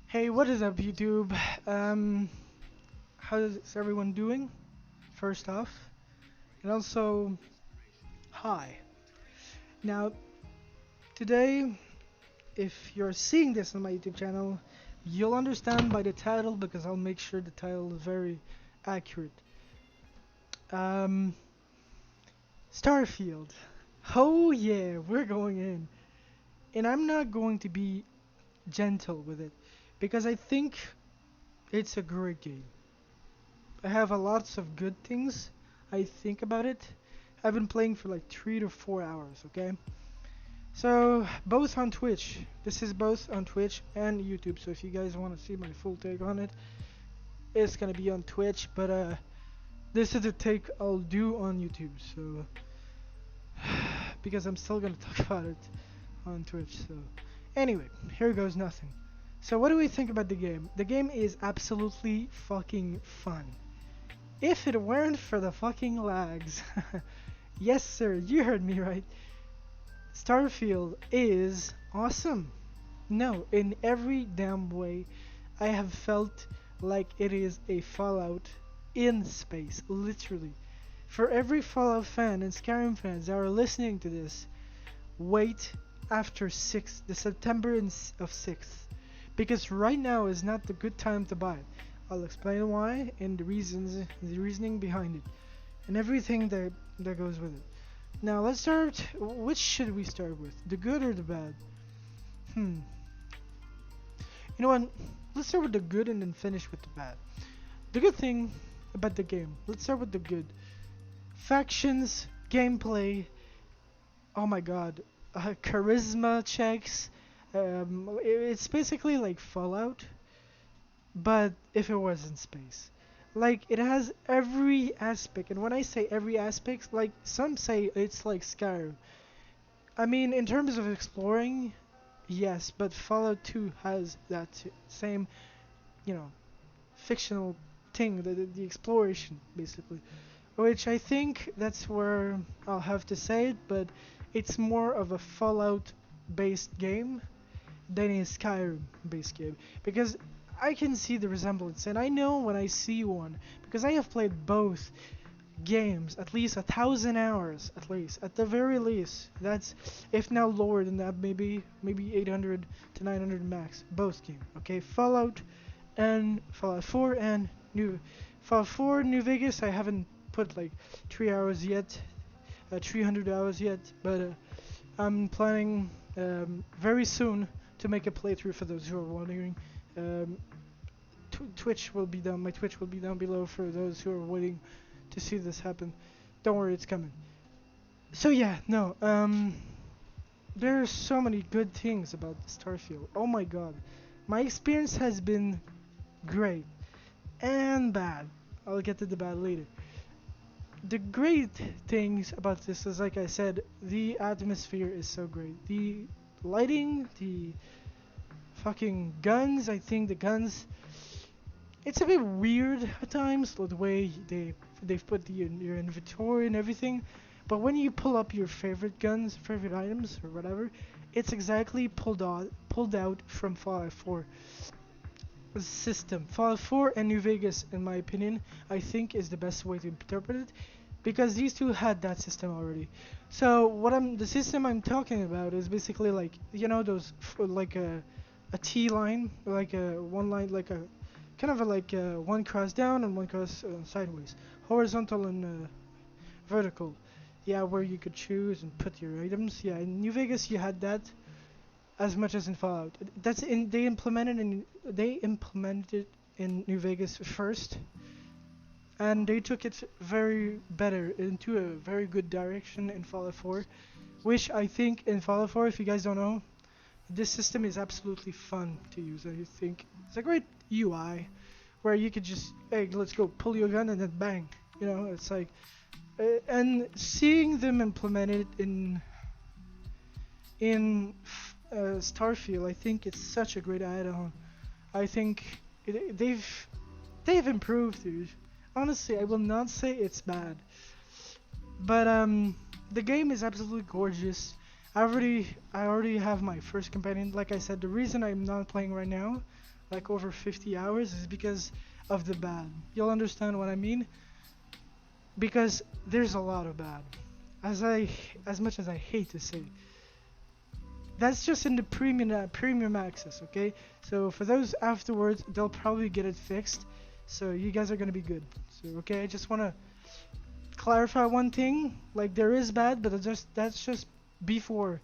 Hey, what is up, YouTube? Um, how's everyone doing? First off, and also, hi. Now, today, if you're seeing this on my YouTube channel, you'll understand by the title because I'll make sure the title is very accurate. Um, Starfield. Oh yeah, we're going in, and I'm not going to be gentle with it because I think it's a great game. I have a lots of good things I think about it. I've been playing for like 3 to 4 hours, okay? So, both on Twitch. This is both on Twitch and YouTube, so if you guys want to see my full take on it, it's gonna be on Twitch, but this is the take I'll do on YouTube, so because I'm still gonna talk about it on Twitch, so anyway, here goes nothing. So what do we think about the game? The game is absolutely fucking fun. If it weren't for the fucking lags. Yes, sir, you heard me right. Starfield is awesome. No, in every damn way, I have felt like it is a Fallout in space, literally. For every Fallout fan and Skyrim fans that are listening to this, wait after the September of 6th. Because right now is not the good time to buy it. I'll explain why and the reasoning behind it, and everything that goes with it. Now let's start. Which should we start with? The good or the bad? Hmm. You know what? Let's start with the good and then finish with the bad. The good thing about the game. Let's start with the good. Factions, gameplay. Oh my god. Charisma checks. It's basically like Fallout, but if it was in space. Like it has every aspect, and when I say every aspect, like some say it's like Skyrim. I mean, in terms of exploring, yes, but Fallout 2 has that same, you know, fictional thing, the exploration, basically. Which I think that's where I'll have to say it, but it's more of a Fallout based game than a Skyrim based game. Because I can see the resemblance, and I know when I see one, because I have played both games at least 1,000 hours, at least, at the very least. That's if not lower than that, maybe 800 to 900 max. Both game, okay. Fallout 4 and Fallout 4 New Vegas. I haven't put like 3 hours yet, 300 hours yet, but I'm planning very soon to make a playthrough for those who are wondering. Um, Twitch will be down. My Twitch will be down below for those who are waiting to see this happen. Don't worry, it's coming. So yeah, no. There are so many good things about Starfield. Oh my god, my experience has been great and bad. I'll get to the bad later. The great things about this is, like I said, the atmosphere is so great. The lighting, the fucking guns. I think the guns. It's a bit weird at times, the way they've put your inventory and everything. But when you pull up your favorite guns, favorite items, or whatever, it's exactly pulled out from Fallout 4 system. Fallout 4 and New Vegas, in my opinion, I think is the best way to interpret it, because these two had that system already. So the system I'm talking about is basically like, those like a T line, like a one line, like a kind of like one cross down and one cross sideways, horizontal and vertical. Yeah, where you could choose and put your items. Yeah, in New Vegas you had that as much as in Fallout. They implemented it in New Vegas first, and they took it very better into a very good direction in Fallout 4, which I think in Fallout 4, if you guys don't know, this system is absolutely fun to use. I think it's a great UI where you could just, hey, let's go, pull your gun and then bang. It's like, and seeing them implement it in Starfield, I think it's such a great add-on. I think they've improved, dude. Honestly, I will not say it's bad, but the game is absolutely gorgeous. I already have my first companion. Like I said, the reason I'm not playing right now, like over 50 hours, is because of the bad. You'll understand what I mean, because there's a lot of bad. As I, as much as I hate to say, that's just in the premium access, okay? So for those afterwards, they'll probably get it fixed. So you guys are gonna be good. So okay, I just wanna clarify one thing. Like there is bad, but that's just before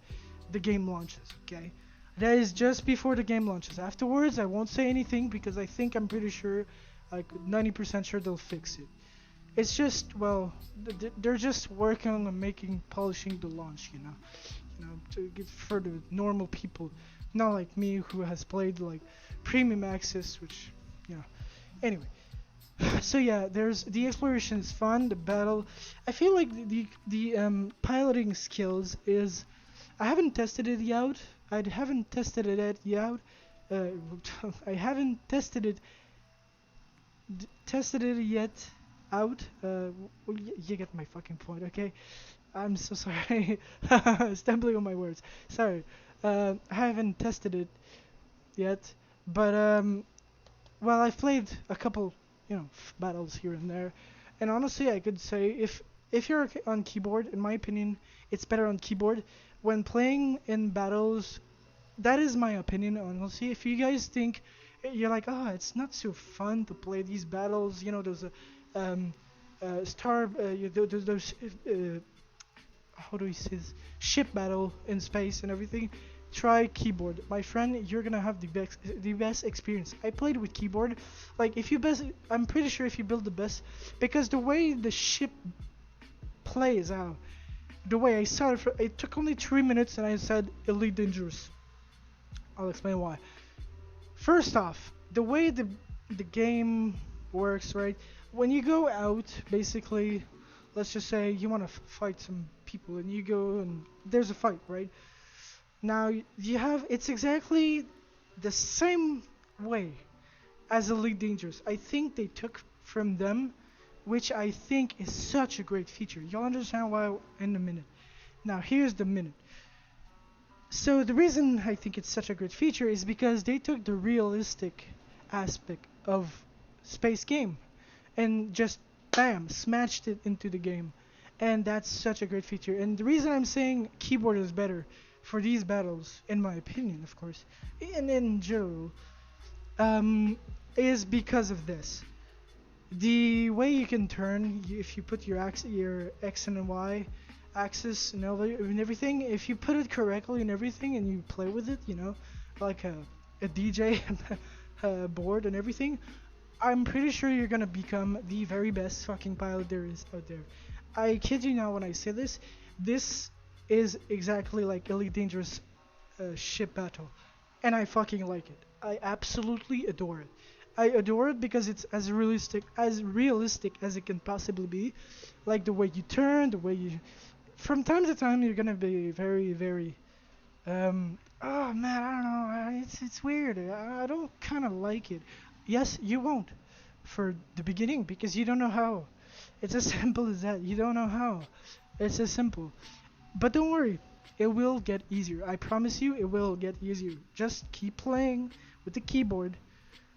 the game launches, okay? That is just before the game launches. Afterwards, I won't say anything because I think I'm pretty sure, like 90% sure they'll fix it. It's just, well, they're just working on making polishing the launch, to get for the normal people, not like me who has played like premium access, which, you know. Anyway, so yeah, there's the exploration is fun. The battle, I feel like the piloting skills is, I haven't tested it yet. I haven't tested it yet. Uh, I haven't tested it yet out. You get my fucking point, okay? I'm so sorry. Stumbling on my words. Sorry. I haven't tested it yet, but well, I've played a couple, battles here and there, and honestly, I could say if you're on keyboard, in my opinion, it's better on keyboard. When playing in battles, that is my opinion, honestly. If you guys think you're like, oh, it's not so fun to play these battles, those those how do we say this? Ship battle in space and everything, try keyboard. My friend, you're gonna have the best experience. I played with keyboard. Like if you best, I'm pretty sure if you build the best, because the way the ship plays out, the way I saw it, it took only 3 minutes, and I said Elite Dangerous. I'll explain why. First off, the way the game works, right? When you go out, basically, let's just say you want to fight some people, and you go and there's a fight, right? Now you have, it's exactly the same way as Elite Dangerous. I think they took from them, which I think is such a great feature. You'll understand why in a minute. Now here's the minute. So the reason I think it's such a great feature is because they took the realistic aspect of space game and just bam, smashed it into the game. And that's such a great feature. And the reason I'm saying keyboard is better for these battles, in my opinion, of course, and in general, is because of this. The way you can turn, if you put your X and Y axis and everything, if you put it correctly and everything, and you play with it, like a DJ board and everything, I'm pretty sure you're gonna become the very best fucking pilot there is out there. I kid you not when I say this. This is exactly like Elite Dangerous ship battle, and I fucking like it. I absolutely adore it. I adore it because it's as realistic as it can possibly be. Like the way you turn, the way you. From time to time, you're gonna be very, very. Oh man, I don't know. It's weird. I don't kind of like it. Yes, you won't for the beginning because you don't know how. It's as simple as that. You don't know how. It's as simple. But don't worry, it will get easier. I promise you, it will get easier. Just keep playing with the keyboard.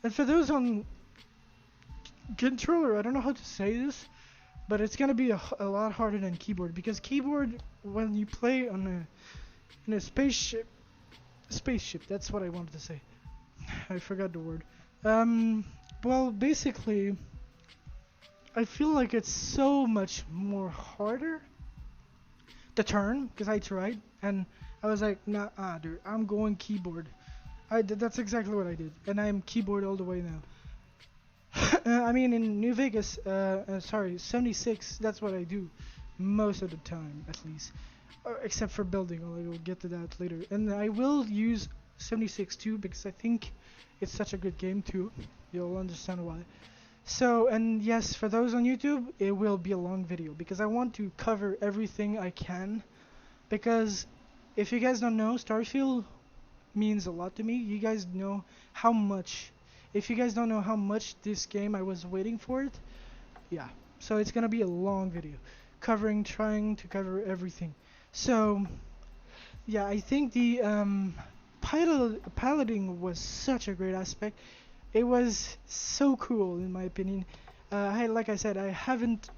And for those on controller, I don't know how to say this, but it's gonna be a lot harder than keyboard because keyboard, when you play on in a spaceship. That's what I wanted to say. I forgot the word. Well, basically, I feel like it's so much more harder to turn because I tried and I was like, nah, dude, I'm going keyboard. That's exactly what I did, and I'm keyboard all the way now. I mean, in New Vegas, sorry, 76. That's what I do most of the time, at least, except for building. I will get to that later, and I will use 76 too because I think it's such a good game too. You'll understand why. So, and yes, for those on YouTube, it will be a long video because I want to cover everything I can. Because if you guys don't know, Starfield means a lot to me. You guys know how much. If you guys don't know how much this game I was waiting for it, yeah. So it's gonna be a long video, trying to cover everything. So, yeah, I think the piloting was such a great aspect. It was so cool in my opinion. Like I said, I haven't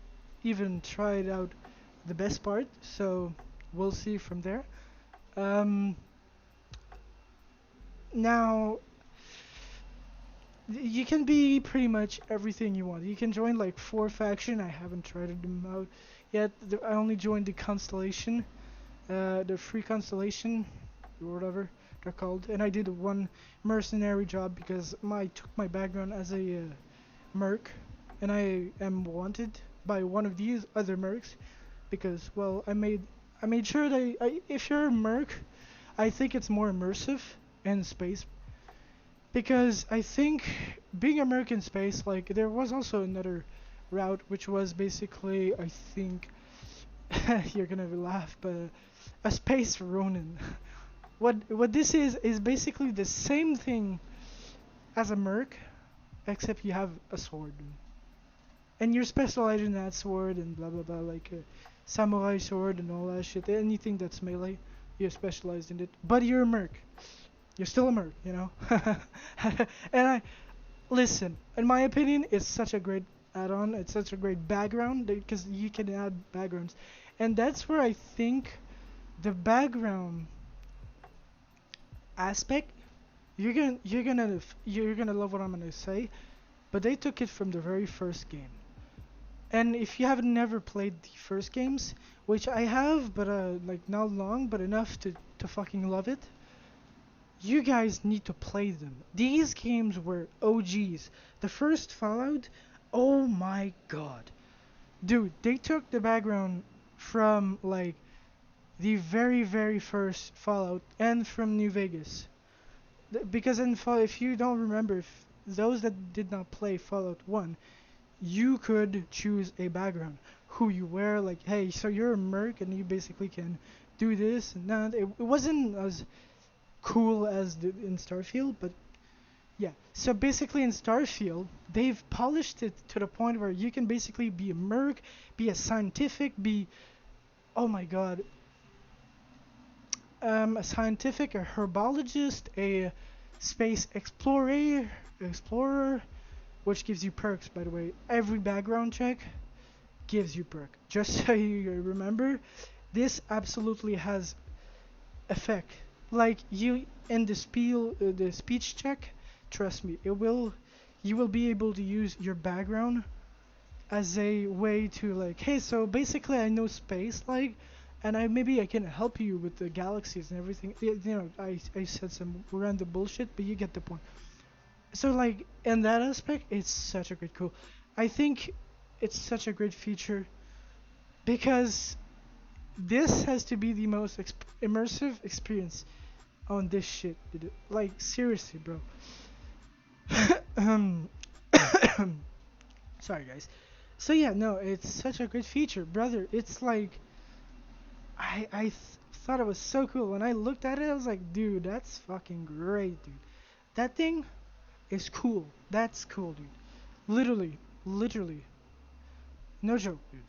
even tried out the best part, so we'll see from there. Um, now you can be pretty much everything you want. You can join like 4 faction. I haven't tried them out yet. I only joined the constellation, the free constellation, or whatever they're called. And I did one mercenary job because my took my background as a merc, and I am wanted by one of these other mercs because well I made sure that if you're a merc, I think it's more immersive in space because I think being American space, like there was also another route which was basically I think you're gonna laugh, but a space Ronin. What this is basically the same thing as a merc, except you have a sword, and you're specialized in that sword and blah blah blah, like a samurai sword and all that shit. Anything that's melee, you're specialized in it. But you're a merc. You're still a merc, you know. And I listen. In my opinion, it's such a great add-on. It's such a great background because you can add backgrounds, and that's where I think the background aspect. You're gonna love what I'm gonna say, but they took it from the very first game. And if you haven't never played the first games, which I have, but like not long, but enough to fucking love it, you guys need to play them. These games were OGs. The first Fallout, oh my god. Dude, they took the background from like the very very first Fallout and from New Vegas. Because in Fall, if you don't remember, if those that did not play Fallout 1, you could choose a background. Who you wear, like, hey, so you're a merc and you basically can do this and that. It wasn't as cool as in Starfield, but yeah. So basically in Starfield, they've polished it to the point where you can basically be a merc, be a scientific, be, oh my god, a scientific, a herbologist, a space explorer, which gives you perks, by the way. Every background check gives you perk. Just so you remember, this absolutely has effect. Like you in the speech check, trust me, it will. You will be able to use your background as a way to like, hey, so basically I know space, like, and maybe I can help you with the galaxies and everything. I said some random bullshit, but you get the point. So like in that aspect, it's such a great cool. I think it's such a great feature because this has to be the most immersive experience on this shit, dude. Like seriously, bro. um, Sorry, guys. So yeah, no, it's such a great feature, brother. It's like thought it was so cool when I looked at it. I was like, dude, that's fucking great, dude. That thing is cool. That's cool, dude. Literally, no joke, dude.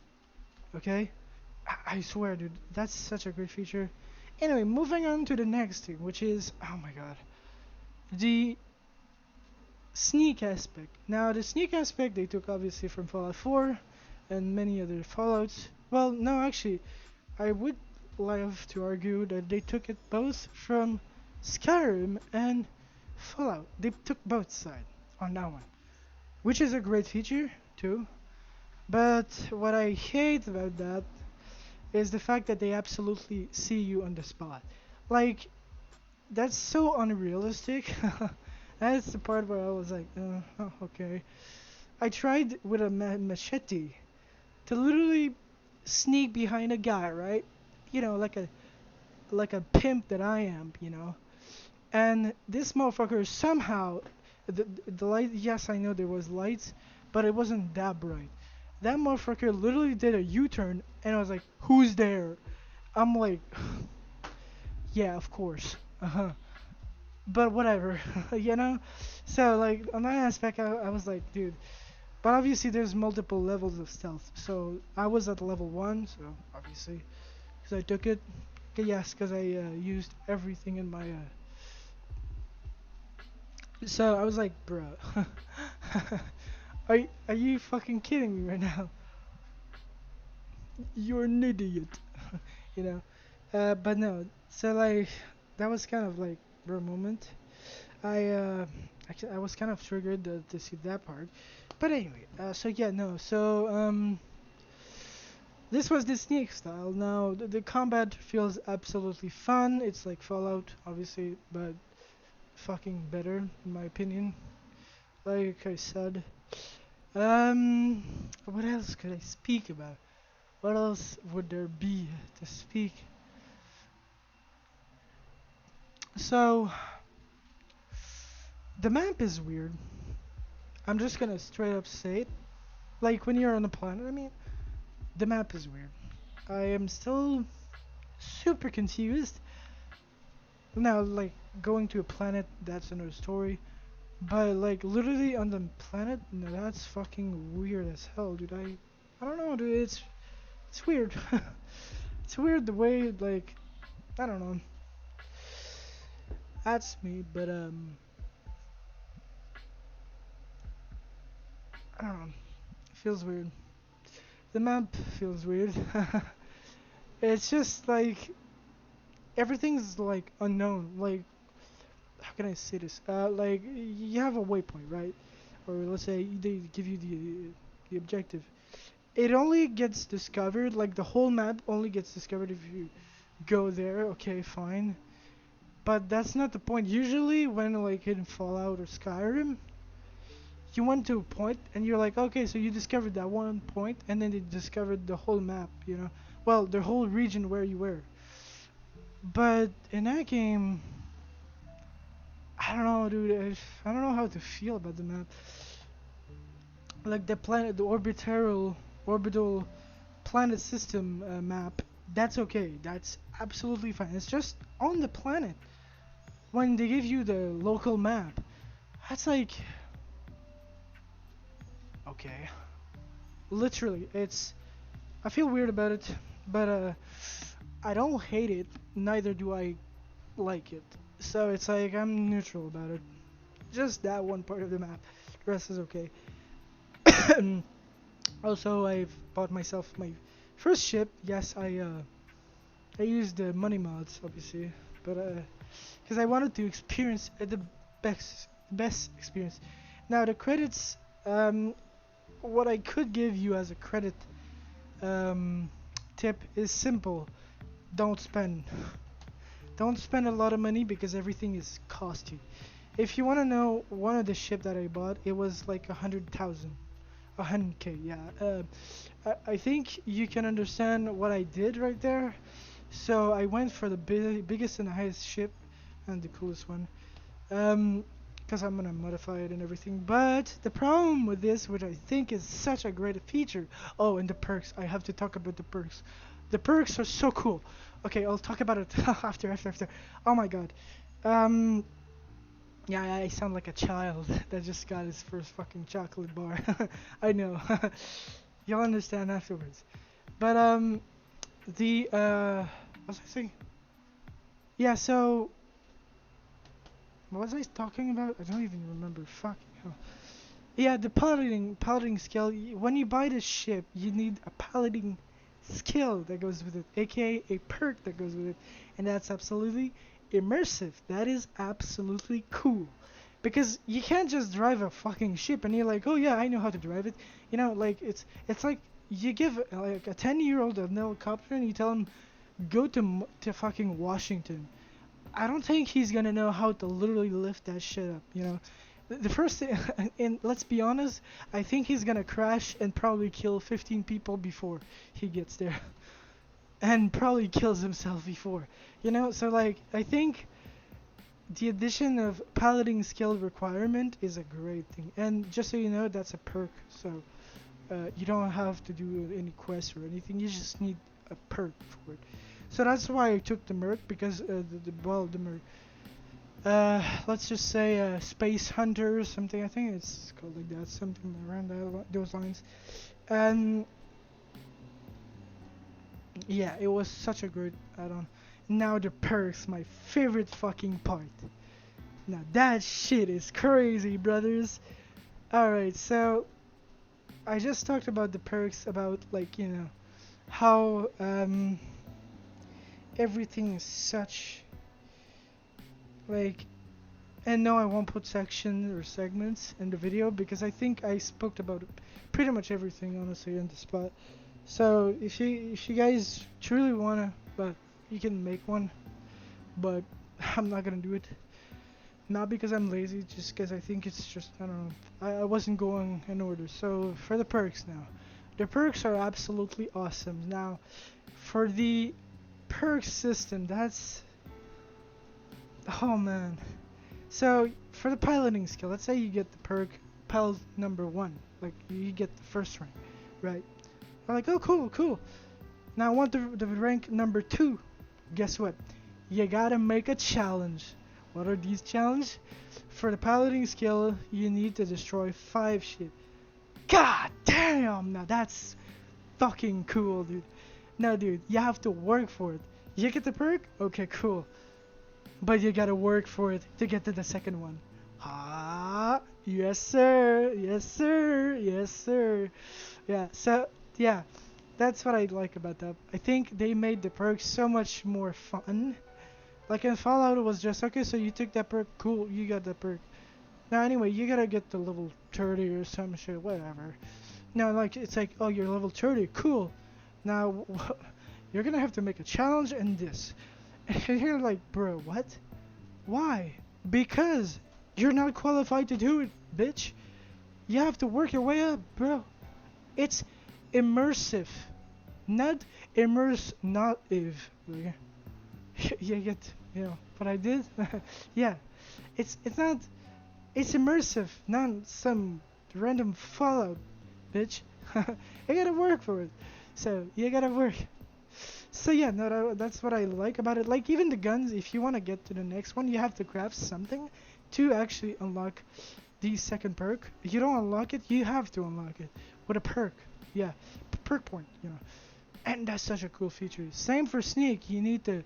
Okay, I swear, dude. That's such a great feature. Anyway, moving on to the next thing, which is, oh my god, the sneak aspect. Now, the sneak aspect they took obviously from Fallout 4 and many other Fallouts. Well, no, actually, I would love to argue that they took it both from Skyrim and Fallout. They took both sides on that one, which is a great feature too. But what I hate about that is the fact that they absolutely see you on the spot. Like, that's so unrealistic. That's the part where I was like, oh, okay. I tried with a machete to literally sneak behind a guy, right? Like a pimp that I am, And this motherfucker somehow, the light. Yes, I know there was lights, but it wasn't that bright. That motherfucker literally did a U-turn, and I was like, "Who's there?" I'm like, "Yeah, of course." But whatever, you know. So like on that aspect, I was like, dude. But obviously, there's multiple levels of stealth. So I was at level 1, so obviously, because I took it. Yes, because I used everything in my So I was like, bro, are you fucking kidding me right now? You're an idiot, you know. But no, so like that was kind of like bro moment. I actually I was kind of triggered to see that part. But anyway, so yeah, no, so this was the sneak style. Now the combat feels absolutely fun. It's like Fallout, obviously, but fucking better in my opinion. Like I said, um, what else could I speak about? What else would there be to speak? So the map is weird. I'm just gonna straight up say it. Like when you're on the planet, I mean, the map is weird. I am still super confused. Now, like going to a planet, that's another story. But like literally on the planet, no, that's fucking weird as hell, dude. I don't know, dude. It's weird. It's weird the way like I don't know. That's me, but I don't know. It feels weird. The map feels weird. It's just like everything's like unknown. Like how can I say this? Like you have a waypoint, right? Or let's say they give you the objective. It only gets discovered, like the whole map only gets discovered if you go there. Okay, fine. But that's not the point. Usually, when like in Fallout or Skyrim, you went to a point and you're like, okay, so you discovered that one point, and then they discovered the whole map. You know, well, the whole region where you were. But in that game, I don't know, dude. I don't know how to feel about the map. Like the planet, the orbital planet system map. That's okay. That's absolutely fine. It's just on the planet. When they give you the local map, that's like okay. Literally, it's. I feel weird about it, but I don't hate it. Neither do I like it. So it's like I'm neutral about it. Just that one part of the map. The rest is okay. Also, I've bought myself my first ship. Yes, I used the money mods, obviously, but because I wanted to experience the best experience. Now the credits, what I could give you as a credit um, tip is simple. Don't spend. Don't spend a lot of money because everything is costly. If you want to know one of the ship that I bought, it was like 100,000. 100k, yeah. I think you can understand what I did right there. So I went for the biggest and highest ship and the coolest one. Because I'm gonna modify it and everything. But the problem with this, which I think is such a great feature, oh, and the perks. I have to talk about the perks. The perks are so cool. Okay, I'll talk about it after. Oh my god. Um, yeah, I sound like a child that just got his first fucking chocolate bar. I know. You'll understand afterwards. But the what was I saying? Yeah, so what was I talking about? I don't even remember. Fucking hell. Yeah, the piloting skill. When you buy the ship, you need a piloting skill that goes with it, aka a perk that goes with it, and that's absolutely immersive. That is absolutely cool, because you can't just drive a fucking ship and you're like, oh yeah, I know how to drive it. You know, like it's like you give like a 10-year-old an helicopter and you tell him go to fucking Washington. I don't think he's gonna know how to literally lift that shit up. You know, the first thing, and let's be honest, I think he's gonna crash and probably kill 15 people before he gets there, and probably kills himself before. You know, so like I think the addition of piloting skill requirement is a great thing, and just so you know, that's a perk. So you don't have to do any quests or anything. You just need a perk for it. So that's why I took the Merc because the Merc. Let's just say Space Hunter or something. I think it's called like that, something around those lines. And yeah, it was such a good add-on. Now the perks, my favorite fucking part. Now that shit is crazy, brothers. Alright, so I just talked about the perks, about like, how everything is such like, and no, I won't put sections or segments in the video because I think I spoke about pretty much everything honestly on the spot. So if you guys truly wanna, but you can make one, but I'm not gonna do it. Not because I'm lazy, just because I think it's just, I don't know. I wasn't going in order. So for the perks now, the perks are absolutely awesome. Now, for the perk system, that's, oh man. So for the piloting skill, let's say you get the perk pilot number 1, like you get the first rank, right? I'm like, oh cool, cool. Now I want the rank number 2. Guess what? You gotta make a challenge. What are these challenges? For the piloting skill, you need to destroy 5 shit. God damn! Now that's fucking cool, dude. Now, dude, you have to work for it. You get the perk? Okay, cool. But you gotta work for it to get to the second one. Ah, yes sir, yes sir, yes sir. Yeah, so, yeah, that's what I like about that. I think they made the perks so much more fun. Like in Fallout, it was just, okay, so you took that perk, cool, you got that perk. Now, anyway, you gotta get to level 30 or some shit, whatever. Now, like, it's like, oh, you're level 30, cool. Now, you're gonna have to make a challenge in this. And you're like, bro, what? Why? Because you're not qualified to do it, bitch. You have to work your way up, bro. It's immersive, not immerse, not if. You get, what I did? Yeah, it's not. It's immersive, not some random Fallout, bitch. You gotta work for it. So you gotta work. So yeah, no, that's what I like about it. Like even the guns, if you want to get to the next one, you have to craft something to actually unlock the second perk. If you don't unlock it, you have to unlock it with a perk. Yeah, perk point. And that's such a cool feature. Same for sneak. You need to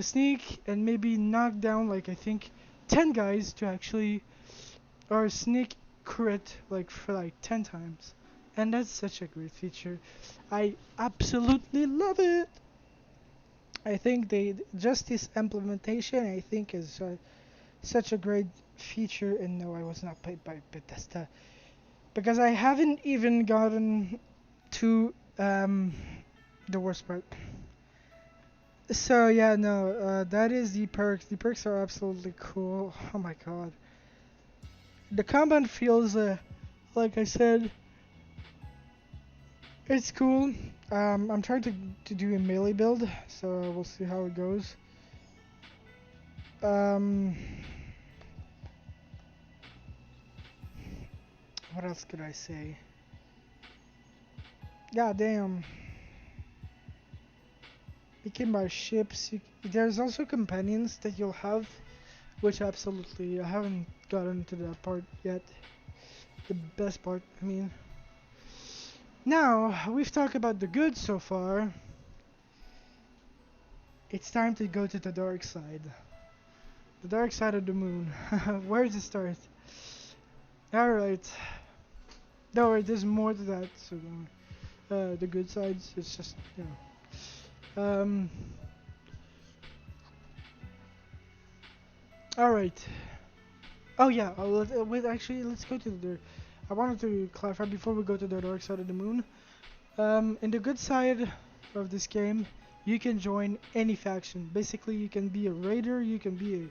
sneak and maybe knock down like I think 10 guys to actually, or sneak crit like for like 10 times. And that's such a great feature. I absolutely love it. I think they just this implementation I think is such a great feature. And no, I was not paid by Bethesda because I haven't even gotten to the worst part. So yeah, no, that is the perks. The perks are absolutely cool. Oh my god, the combat feels like I said, it's cool. I'm trying to do a melee build, so we'll see how it goes. Um, what else could I say? God damn. You can buy ships. There's also companions that you'll have, which absolutely I haven't gotten to that part yet. The best part, I mean. Now, we've talked about the good so far. It's time to go to the dark side. The dark side of the moon. Where does it start? Alright. Don't worry, there's more to that. So, the good sides, it's just, Alright. Oh yeah, wait, actually, let's go to the... I wanted to clarify before we go to the dark side of the moon. In the good side of this game, you can join any faction. Basically, you can be a raider, you can be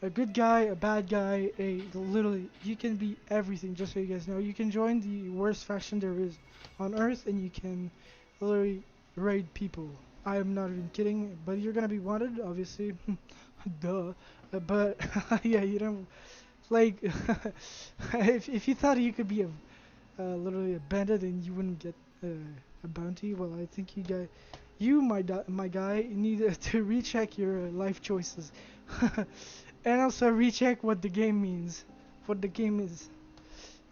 a good guy, a bad guy, literally, you can be everything, just so you guys know. You can join the worst faction there is on Earth, and you can literally raid people. I am not even kidding, but you're gonna be wanted, obviously. Duh. But, yeah, you don't, like, if you thought you could be literally a bandit and you wouldn't get a bounty, well, I think my guy, need to recheck your life choices. And also recheck what the game means, what the game is,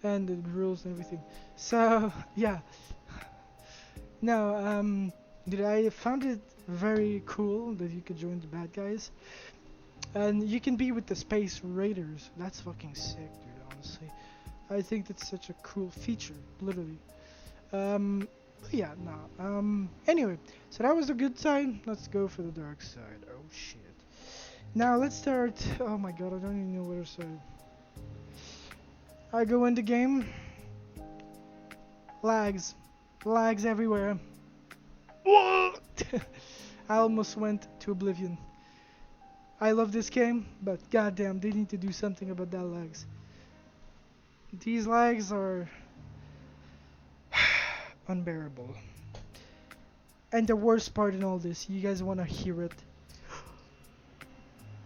and the rules and everything. So yeah. Now, did I found it very cool that you could join the bad guys. And you can be with the space raiders. That's fucking sick, dude. Honestly, I think that's such a cool feature, literally. But yeah, no. Anyway, so that was the good side. Let's go for the dark side. Oh shit. Now let's start. Oh my god, I don't even know where to start. I go into game. Lags. Lags everywhere. What? I almost went to oblivion. I love this game, but goddamn, they need to do something about that lags. These lags are unbearable. And the worst part in all this, you guys want to hear it.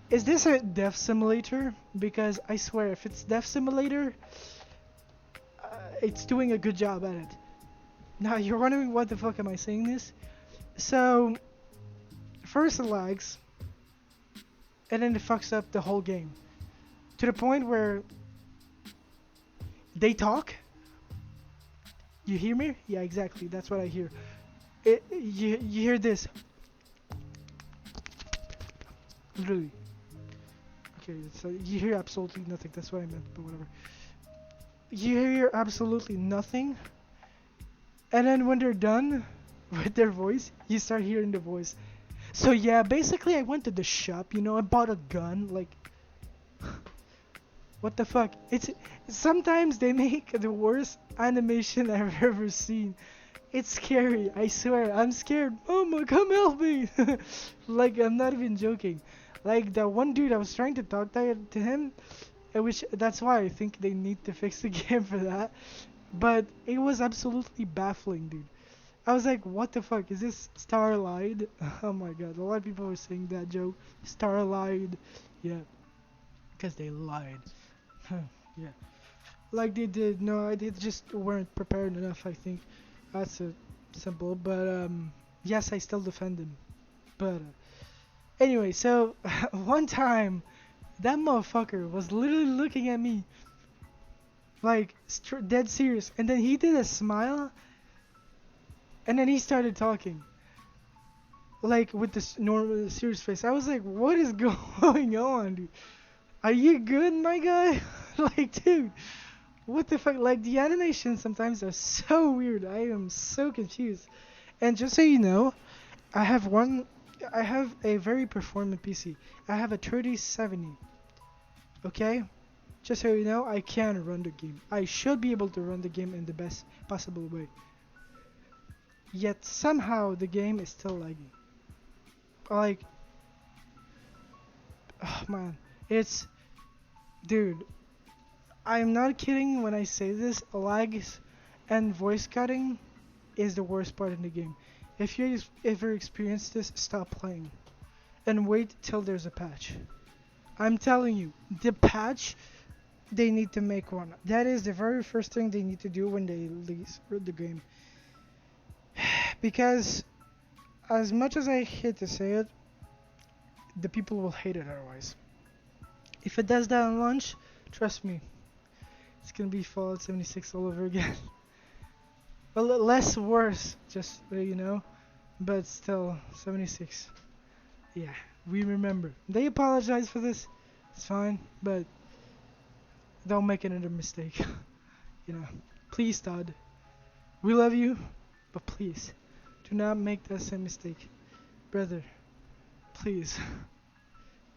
Is this a death simulator? Because I swear, if it's death simulator, it's doing a good job at it. Now you're wondering what the fuck am I saying this? So, first it lags, and then it fucks up the whole game. To the point where they talk. You hear me? Yeah, exactly. That's what I hear. You hear this. Literally. Okay, so you hear absolutely nothing. That's what I meant, but whatever. You hear absolutely nothing. And then when they're done with their voice, you start hearing the voice. So yeah, basically I went to the shop, you know, I bought a gun, like... What the fuck? Sometimes they make the worst animation I've ever seen. It's scary, I swear. I'm scared. Mama, come help me. Like, I'm not even joking. Like, that one dude, I was trying to talk to him, which that's why I think they need to fix the game for that. But it was absolutely baffling, dude. I was like, what the fuck? Is this Starlight? Oh my god, a lot of people were saying that joke. Starlight. Yeah, because they lied. Yeah. Like they did. No, they just weren't prepared enough, I think. That's simple. But, yes, I still defend him. But, anyway, so, one time, that motherfucker was literally looking at me. Like, dead serious. And then he did a smile. And then he started talking. Like, with this normal, serious face. I was like, what is going on, dude? Are you good, my guy? Like, dude. What the fuck? Like, the animations sometimes are so weird. I am so confused. And just so you know, I have a very performant PC. I have a 3070. Okay? Just so you know, I can run the game. I should be able to run the game in the best possible way. Yet somehow the game is still lagging. Like, oh man, dude, I'm not kidding when I say this. Lags and voice cutting is the worst part in the game. If you ever experienced this, stop playing and wait till there's a patch. I'm telling you, the patch, they need to make one. That is the very first thing they need to do when they release the game. Because as much as I hate to say it, the people will hate it otherwise. If it does that on launch, trust me, it's gonna be Fallout 76 all over again. A little less worse, just so you know, but still 76. Yeah, we remember. They apologize for this. It's fine, but don't make another mistake. You know, please, Todd. We love you, but please, do not make that same mistake, brother. Please,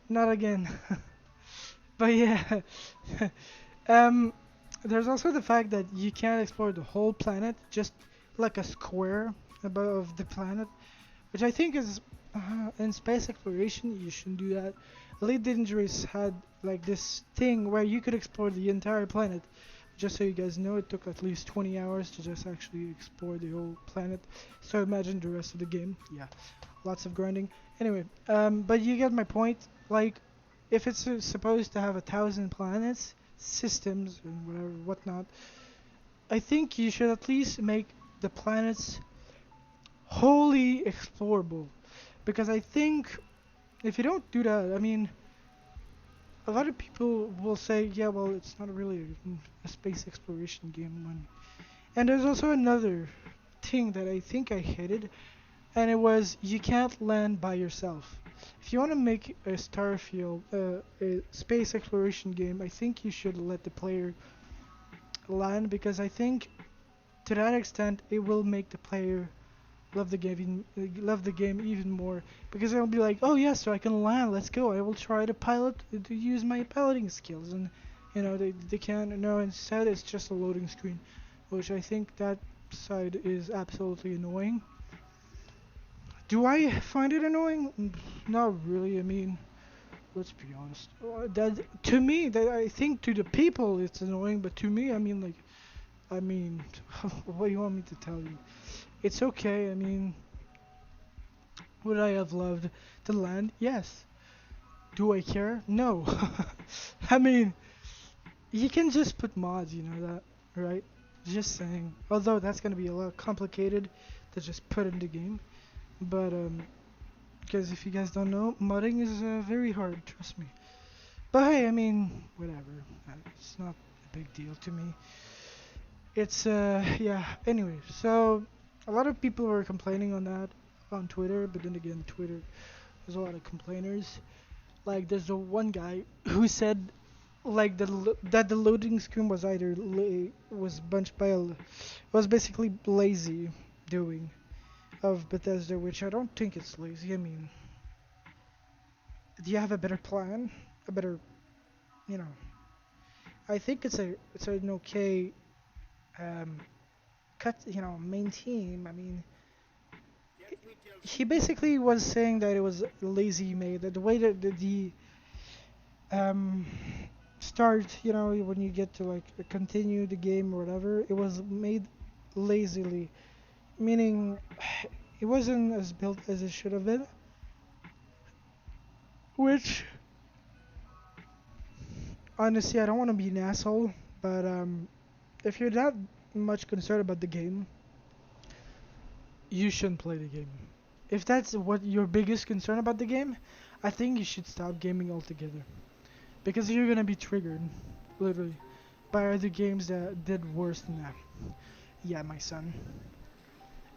not again. But yeah, there's also the fact that you can't explore the whole planet, just like a square above the planet, which I think is in space exploration you shouldn't do that. Elite Dangerous had like this thing where you could explore the entire planet. Just so you guys know, it took at least 20 hours to just actually explore the whole planet. So imagine the rest of the game. Yeah, lots of grinding. Anyway, but you get my point. Like, if it's supposed to have 1,000 planets, systems, and whatever, whatnot, I think you should at least make the planets wholly explorable. Because I think if you don't do that, I mean, a lot of people will say, yeah, well, it's not really a space exploration game. And there's also another thing that I think I hated and it was you can't land by yourself. If you want to make a Starfield, a space exploration game, I think you should let the player land because I think to that extent it will make the player love the game even more because they'll be like, oh yeah, so I can land. Let's go. I will try to pilot to use my piloting skills, and they can't. No, instead it's just a loading screen, which I think that side is absolutely annoying. Do I find it annoying? Not really. I mean, let's be honest. That to me, that I think to the people it's annoying, but to me, I mean, what do you want me to tell you? It's okay. I mean, would I have loved to land? Yes. Do I care? No. I mean, you can just put mods, you know that, right? Just saying. Although that's gonna be a lot complicated to just put in the game. But because if you guys don't know, modding is very hard. Trust me. But hey, I mean, whatever. It's not a big deal to me. It's yeah. Anyway, so a lot of people were complaining on that on Twitter, but then again, Twitter there's a lot of complainers. Like there's the one guy who said like that the loading screen was either was bunched by was basically lazy doing of Bethesda, which I don't think it's lazy. I mean, do you have a better plan? A better, you know? I think it's an okay um, cut, main team. I mean, he basically was saying that it was lazy made. That the way that the um, start, when you get to like continue the game or whatever, it was made lazily, meaning it wasn't as built as it should have been. Which, honestly, I don't want to be an asshole, but if you're that much concerned about the game, you shouldn't play the game. If that's what your biggest concern about the game, I think you should stop gaming altogether. Because you're gonna be triggered, literally, by other games that did worse than that. Yeah, my son.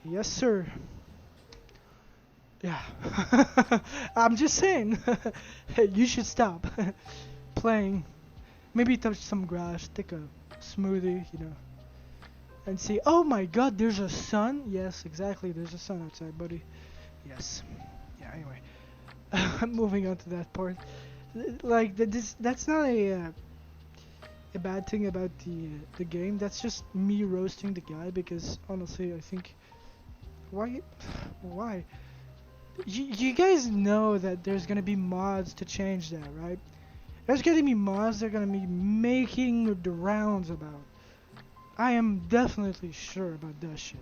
Yes, sir. Yeah. I'm just saying. You should stop playing. Maybe touch some grass, take a smoothie, and see, oh my god, there's a sun? Yes, exactly, there's a sun outside, buddy. Yes. Yeah, anyway. Moving on to that part. Like, that's not a bad thing about the game. That's just me roasting the guy because, honestly, I think... Why? Why? You guys know that there's gonna be mods to change that, right? There's gonna be mods they're gonna be making the rounds about. I am definitely sure about that shit.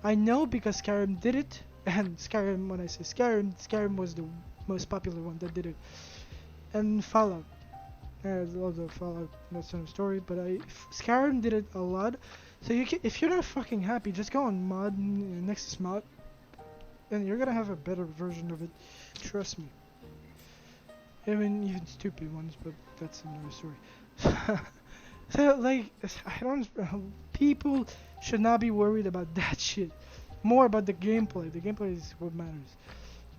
I know because Skyrim did it, and Skyrim, when I say Skyrim, Skyrim was the most popular one that did it. And Fallout. I love the Fallout, that's another story, but Skyrim did it a lot. So if you're not fucking happy, just go on mod, Nexus mod, and you're gonna have a better version of it. Trust me. I mean, even stupid ones, but that's another story. So, like, I don't. People should not be worried about that shit. More about the gameplay. The gameplay is what matters.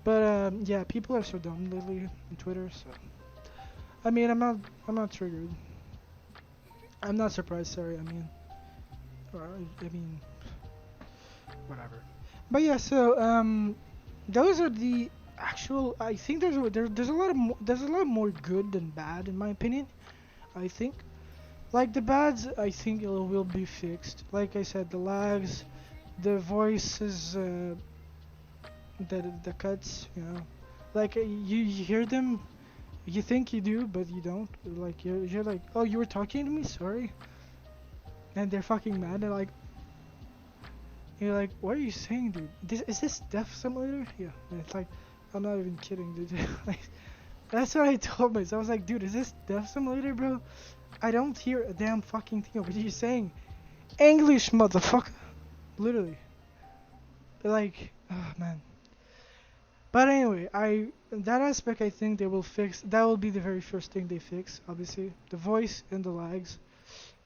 But yeah, people are so dumb lately on Twitter. So, I mean, I'm not triggered. I'm not surprised. Sorry. I mean, whatever. But yeah, so those are the actual. I think there's a lot of there's a lot more good than bad in my opinion. I think. Like the bads, I think it will be fixed. Like I said, the lags, the voices, the cuts, like you hear them, you think you do, but you don't. Like you're like, oh, you were talking to me, sorry, and they're fucking mad. They're like, you're like, what are you saying, dude? Is this Death Simulator? Yeah, and it's like, I'm not even kidding, dude. Like, that's what I told myself. I was like, dude, is this Death Simulator, bro? I don't hear a damn fucking thing. What are you saying? English, motherfucker. Literally. Like, oh man. But anyway, that aspect I think they will fix. That will be the very first thing they fix, obviously. The voice and the lags.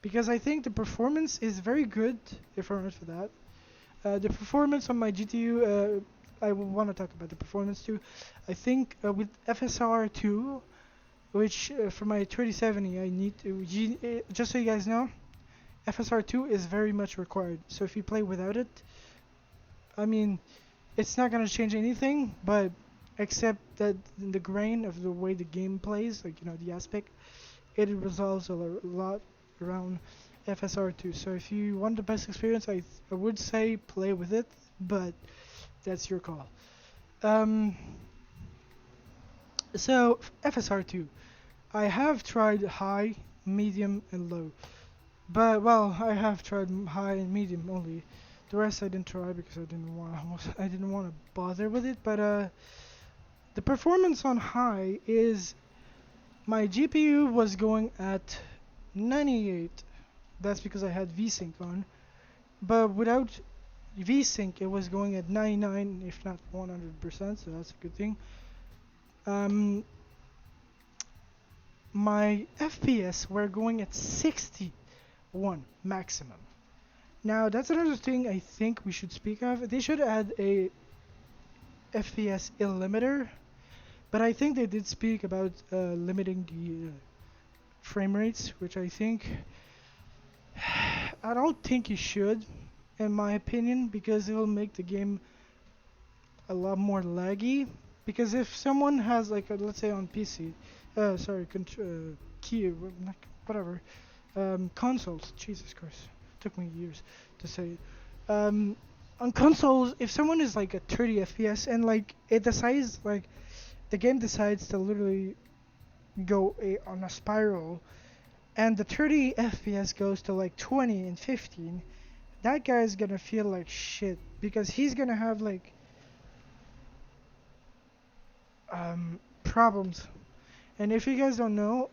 Because I think the performance is very good, if I remember for that. The performance on my GTU, I want to talk about the performance too. I think with FSR 2, which for my 3070 I need to just so you guys know, FSR 2 is very much required. So if you play without it, I mean, it's not gonna change anything, but except that the grain of the way the game plays, like the aspect, it resolves a lot around FSR2. So if you want the best experience, I would say play with it, but that's your call. Um, so FSR2, I have tried high, medium, and low. But well, I have tried high and medium only. The rest I didn't try because I didn't want to bother with it. But the performance on high is my GPU was going at 98. That's because I had VSync on. But without VSync, it was going at 99, if not 100%. So that's a good thing. My FPS were going at 61 maximum. Now that's another thing I think we should speak of. They should add a FPS limiter, but I think they did speak about limiting the frame rates, which I think I don't think you should, in my opinion, because it will make the game a lot more laggy. Because if someone has like let's say on PC, key, whatever, consoles. Jesus Christ, took me years to say it. On consoles, if someone is like at 30 FPS and like it decides like the game decides to literally go on a spiral, and the 30 FPS goes to like 20 and 15, that guy is gonna feel like shit because he's gonna have like problems. And if you guys don't know,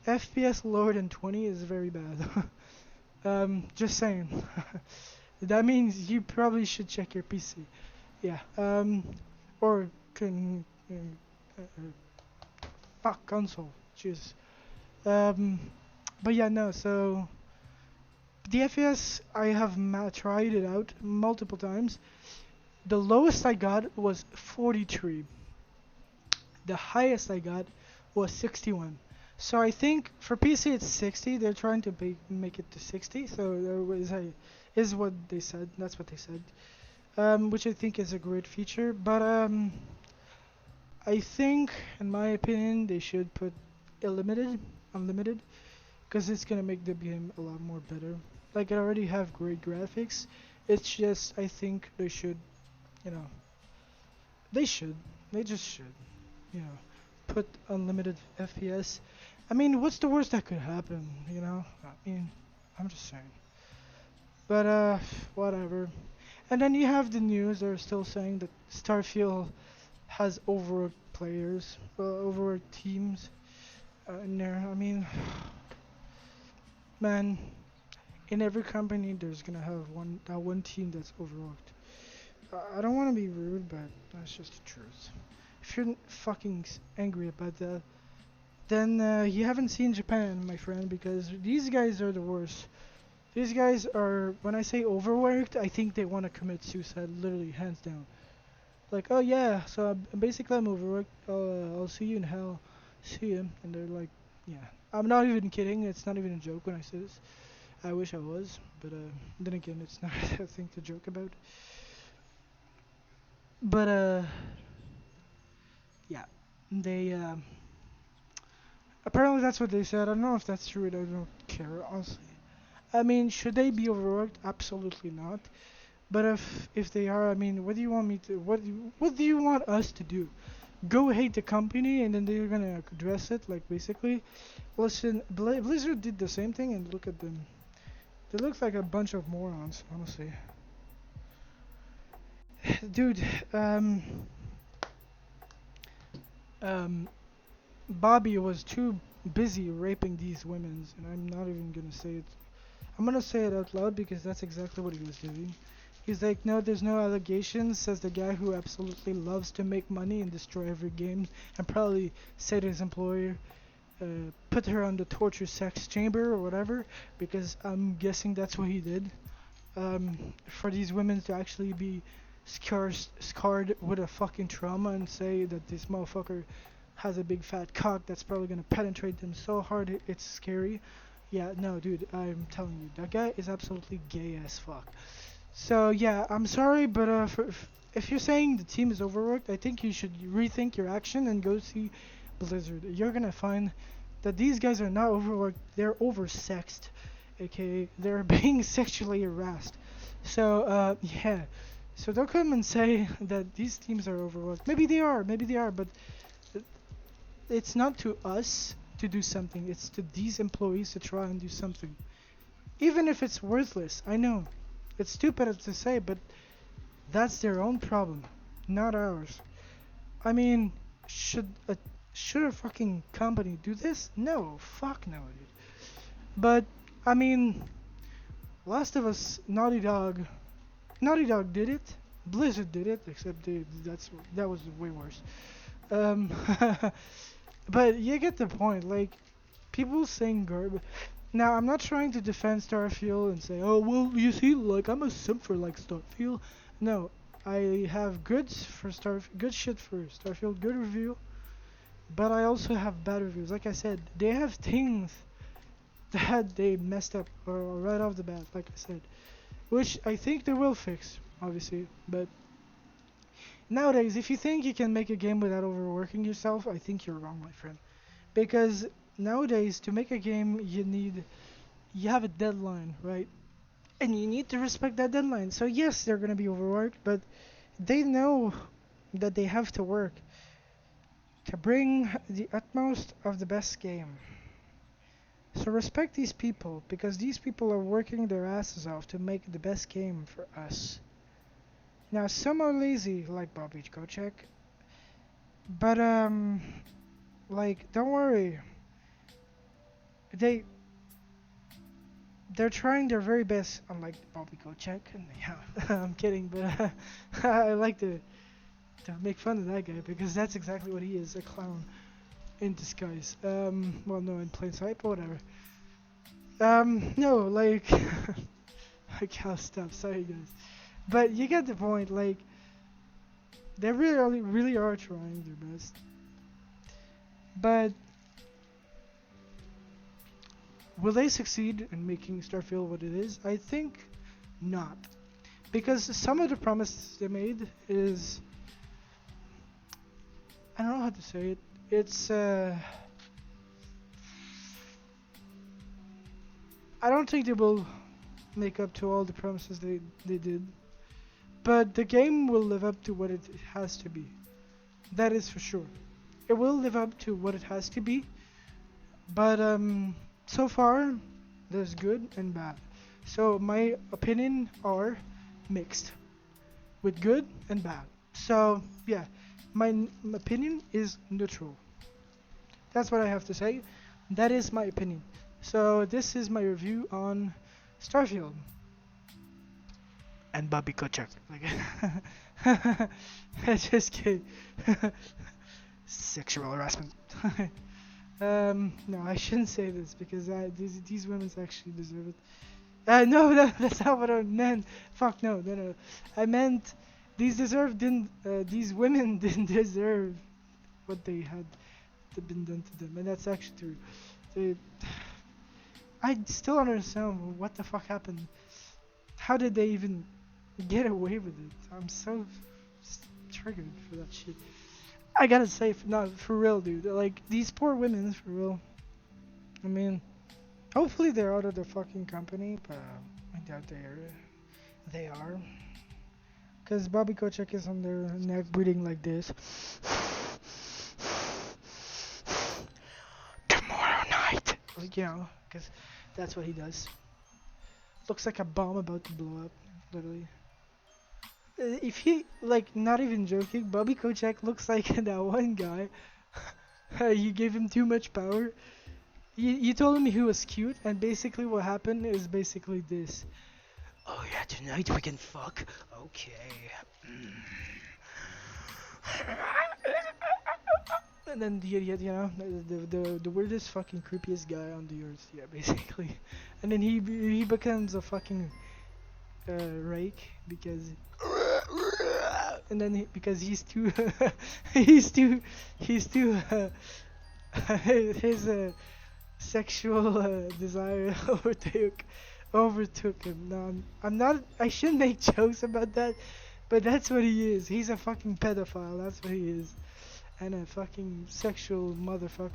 FPS lower than 20 is very bad. Just saying. That means you probably should check your PC. Yeah. Or fuck console. Jeez. But yeah, no. So the FPS I have tried it out multiple times. The lowest I got was 43. The highest I got was 61. So I think for PC it's 60. They're trying to make it to 60. So is what they said. That's what they said. Which I think is a great feature. But I think, in my opinion, they should put unlimited, because it's gonna make the game a lot more better. Like I already have great graphics. It's just I think they should, you know, they just should, put unlimited FPS. I mean, what's the worst that could happen? I mean, I'm just saying. But whatever. And then you have the news. They're still saying that Starfield has overworked players, overworked teams in there. I mean, man, in every company there's gonna have one team that's overworked. I don't want to be rude, but that's just the truth. If you're fucking angry about that, then you haven't seen Japan, my friend, because these guys are the worst. These guys are, when I say overworked, I think they want to commit suicide, literally, hands down. Like, oh yeah, so basically I'm overworked, I'll see you in hell, see you. And they're like, yeah. I'm not even kidding, it's not even a joke when I say this. I wish I was, but then again, it's not a thing to joke about. But yeah, they apparently that's what they said. I don't know if that's true. I don't care, honestly. I mean, should they be overworked? Absolutely not. But if they are, I mean, what do you want me to? What do you want us to do? Go hate the company and then they're gonna address it? Like basically, listen, Blizzard did the same thing and look at them. They look like a bunch of morons, honestly. Dude, um, Bobby was too busy raping these women, and I'm not even gonna say it. I'm gonna say it out loud because that's exactly what he was doing. He's like, no, there's no allegations, says the guy who absolutely loves to make money and destroy every game, and probably said his employer put her on the torture sex chamber or whatever, because I'm guessing that's what he did. For these women to actually be scarred with a fucking trauma and say that this motherfucker has a big fat cock that's probably gonna penetrate them so hard it's scary. Yeah, no, dude, I'm telling you, that guy is absolutely gay as fuck. So yeah, I'm sorry, but if you're saying the team is overworked, I think you should rethink your action and go see Blizzard. You're gonna find that these guys are not overworked; they're oversexed, aka they're being sexually harassed. So yeah, so don't come and say that these teams are overworked. Maybe they are, but it's not to us to do something. It's to these employees to try and do something, even if it's worthless. I know, it's stupid to say, but that's their own problem, not ours. I mean, should a should a fucking company do this? No, fuck no, dude. But I mean, Last of Us, Naughty Dog did it. Blizzard did it, except that was way worse. Um, but you get the point. Like people saying garb. Now I'm not trying to defend Starfield and say, oh well, you see, like I'm a simp for like Starfield. No, I have good shit for Starfield, good review. But I also have bad reviews. Like I said, they have things that they messed up right off the bat. Like I said, which I think they will fix, obviously. But nowadays, if you think you can make a game without overworking yourself, I think you're wrong, my friend. Because nowadays, to make a game, you have a deadline, right? And you need to respect that deadline. So yes, they're gonna be overworked, but they know that they have to work to bring the utmost of the best game. So respect these people because these people are working their asses off to make the best game for us. Now some are lazy like Bobby Kochek, but like don't worry. They they're trying their very best, unlike Bobby Kochek. And yeah, I'm kidding, but I like to make fun of that guy because that's exactly what he is, a clown in disguise. Well, no, in plain sight, but whatever. No, like, I can't stop. Sorry, guys, but you get the point. Like, they really are trying their best, but will they succeed in making Starfield what it is? I think not, because some of the promises they made is I don't know how to say it. It's I don't think they will make up to all the promises they did, but the game will live up to what it has to be. That is for sure. It will live up to what it has to be, but so far there's good and bad. So my opinion are mixed with good and bad. So yeah, my opinion is neutral. That's what I have to say. That is my opinion. So this is my review on Starfield and Bobby Kochak. Like, I just kidding. Sexual harassment. No, I shouldn't say this because these women actually deserve it. No, no, that's not what I meant. Fuck no, no, no. I meant these women didn't deserve what they had been done to them, and that's actually true. They, I still don't understand what the fuck happened. How did they even get away with it? I'm so triggered for that shit. I gotta say, no, for real, dude. Like these poor women, for real. I mean, hopefully they're out of the fucking company, but I doubt they are. Cause Bobby Kochek is on their neck breathing like this. Tomorrow night. Like, you know, cause that's what he does. Looks like a bomb about to blow up, literally. If he, like, not even joking, Bobby Kochek looks like that one guy. You gave him too much power. You told him he was cute, and basically what happened is basically this. Oh yeah, tonight we can fuck. Okay. And then you know, the weirdest fucking creepiest guy on the earth, yeah, basically. And then he becomes a fucking rake because and then because he's too, he's too, he's too, his sexual desire overtook him. No, I'm not. I shouldn't make jokes about that, but that's what he is. He's a fucking pedophile. That's what he is, and a fucking sexual motherfucker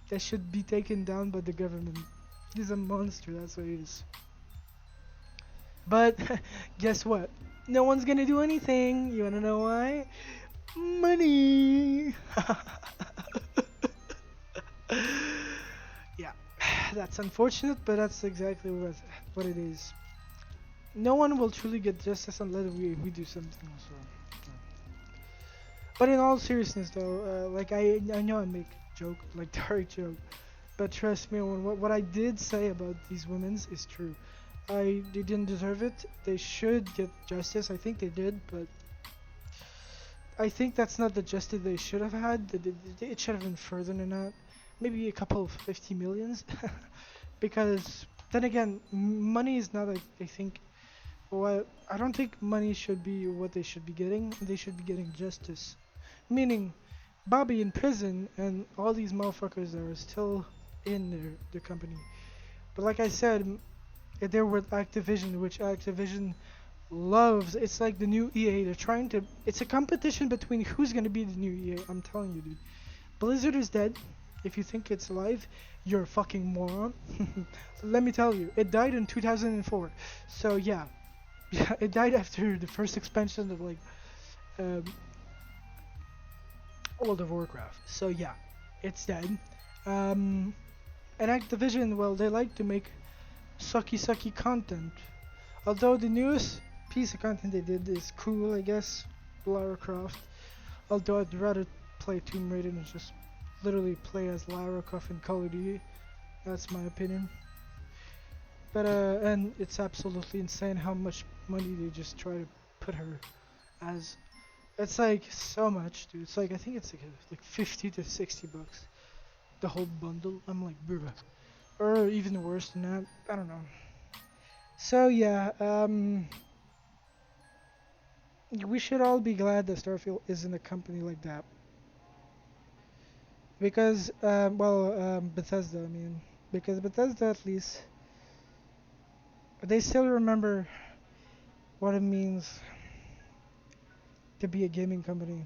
that should be taken down by the government. He's a monster. That's what he is. But guess what? No one's gonna do anything. You wanna know why? Money. Yeah, that's unfortunate, but that's exactly what it is. No one will truly get justice unless we do something. So, yeah. But in all seriousness, though, like I know I make joke like dark joke, but trust me, when what I did say about these women is true. They didn't deserve it. They should get justice. I think they did, but I think that's not the justice they should have had. It should have been further than that. Maybe a couple of 50 millions. Because then again, money is not. I think. Well, I don't think money should be what they should be getting. They should be getting justice. Meaning, Bobby in prison and all these motherfuckers that are still in their company. But like I said, they're with Activision, which Activision loves. It's like the new EA. They're trying to. It's a competition between who's gonna be the new EA. I'm telling you, dude. Blizzard is dead. If you think it's alive, you're a fucking moron. Let me tell you, it died in 2004. So yeah, it died after the first expansion of like World of Warcraft. So yeah, it's dead. And Activision, well, they like to make sucky content. Although the newest piece of content they did is cool, I guess, Lara Croft. Although I'd rather play Tomb Raider and just literally play as Lara Croft in Call of Duty. That's my opinion. But and it's absolutely insane how much money they just try to put her as. It's like so much, dude. It's like I think it's like 50 to 60 bucks, the whole bundle. I'm like, bruh. Or even worse than that. I don't know. So yeah, we should all be glad that Starfield isn't a company like that. Because, Bethesda, I mean, because Bethesda at least, they still remember what it means to be a gaming company.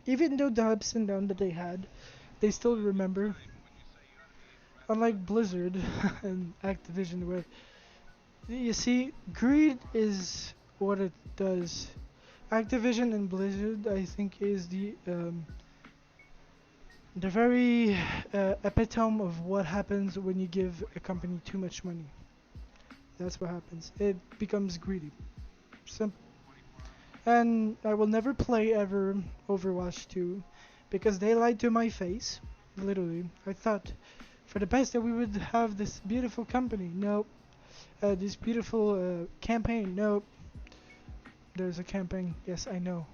Even though the ups and downs that they had, they still remember. Unlike Blizzard and Activision, where you see, greed is what it does. Activision and Blizzard, I think, is the very epitome of what happens when you give a company too much money. That's what happens. It becomes greedy. Simple. And I will never play ever Overwatch 2 because they lied to my face. Literally. I thought for the best that we would have this beautiful company. Nope. This beautiful campaign. Nope. There's a campaign. Yes, I know.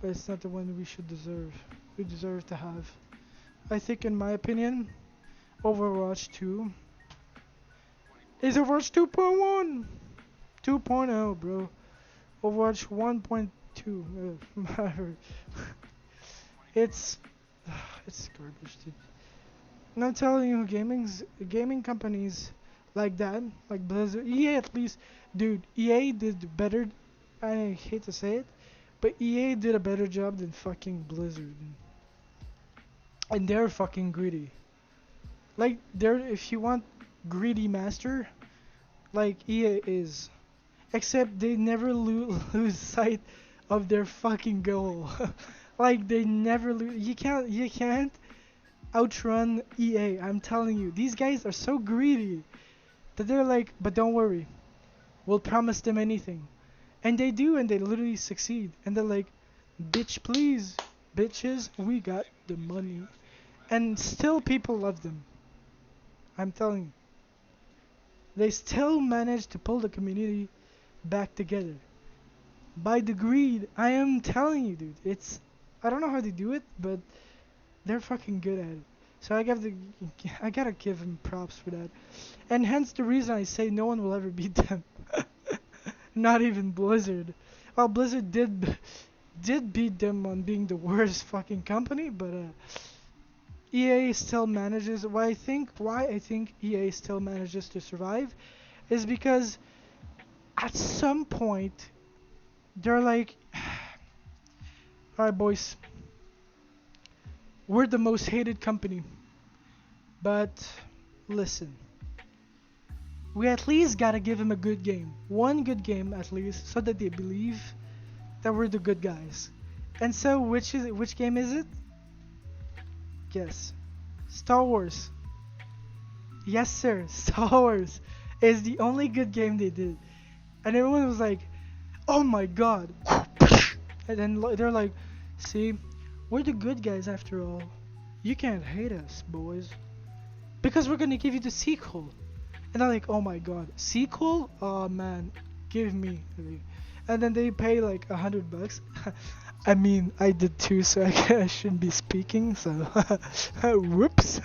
But it's not the one we should deserve. We deserve to have. I think, in my opinion, Overwatch 2 is Overwatch 2.1. 2.0, bro. Overwatch 1.2. It's it's garbage, dude. And I'm telling you, gaming companies like that, like Blizzard, EA at least, dude. EA did better. I hate to say it, but EA did a better job than fucking Blizzard. And they're fucking greedy. Like they're if you want greedy master, like EA is. Except they never lose sight of their fucking goal. Like they never lose. You can't outrun EA. I'm telling you, these guys are so greedy that they're like, but don't worry, we'll promise them anything, and they do, and they literally succeed. And they're like, bitch, please, bitches, we got the money, and still people love them. I'm telling you, they still manage to pull the community back together by the greed. I am telling you, dude. I don't know how they do it, but they're fucking good at it. So I gotta give them props for that. And hence the reason I say no one will ever beat them. Not even Blizzard. Well, Blizzard did beat them on being the worst fucking company, but EA still manages. Why I think EA still manages to survive is because at some point they're like, all right, boys, we're the most hated company, but listen, we at least gotta give them a good game, one good game at least, so that they believe that we're the good guys. And so, which game is it? Guess. Star Wars. Yes, sir. Star Wars is the only good game they did, and everyone was like, "Oh my god!" And then they're like, "See, we're the good guys after all. You can't hate us, boys, because we're gonna give you the sequel." And I'm like, "Oh my god, sequel? Oh man, give me." And then they pay like $100. I mean, I did too, so I shouldn't be speaking. So, whoops.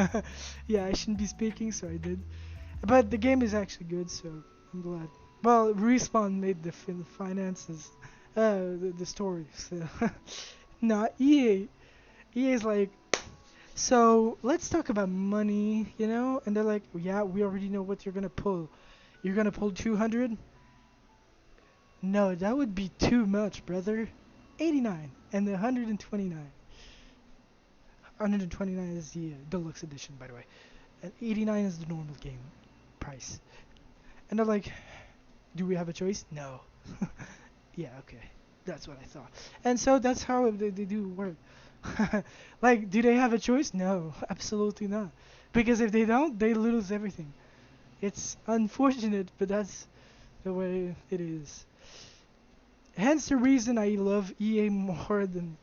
Yeah, I shouldn't be speaking, so I did. But the game is actually good, so I'm glad. Well, Respawn made the finances, the story. So, nah, EA. EA is like, so let's talk about money, you know? And they're like, yeah, we already know what you're gonna pull. You're gonna pull 200? No, that would be too much, brother. 89 and the 129. 129 is the deluxe edition, by the way, and 89 is the normal game price. And they're like, do we have a choice? No. Yeah, okay, that's what I thought. And so that's how they do work. Like, do they have a choice? No, absolutely not. Because if they don't, they lose everything. It's unfortunate, but that's the way it is. Hence the reason I love EA more than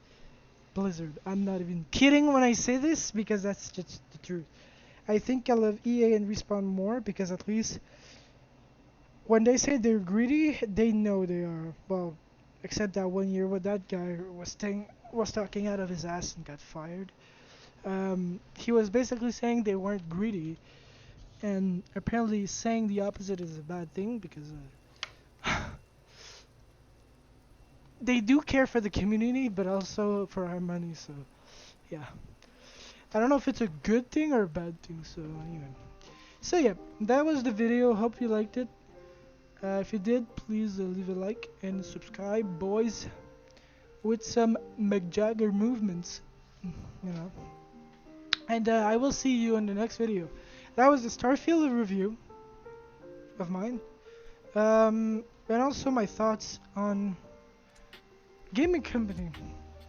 Blizzard. I'm not even kidding when I say this, because that's just the truth. I think I love EA and Respawn more because at least when they say they're greedy, they know they are. Well, except that one year where that guy was talking out of his ass and got fired. He was basically saying they weren't greedy, and apparently saying the opposite is a bad thing because they do care for the community, but also for our money. So, yeah. I don't know if it's a good thing or a bad thing. So anyway, so yeah, that was the video. Hope you liked it. If you did, please leave a like and subscribe, boys, with some McJagger movements, you know. And I will see you in the next video. That was the Starfield review of mine, and also my thoughts on gaming company,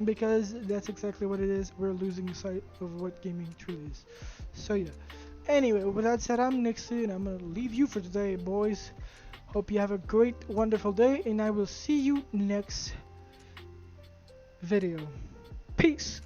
because that's exactly what it is. We're losing sight of what gaming truly is. So yeah. Anyway, with that said, I'm Nixie, and I'm gonna leave you for today, boys. Hope you have a great, wonderful day, and I will see you next video. Peace.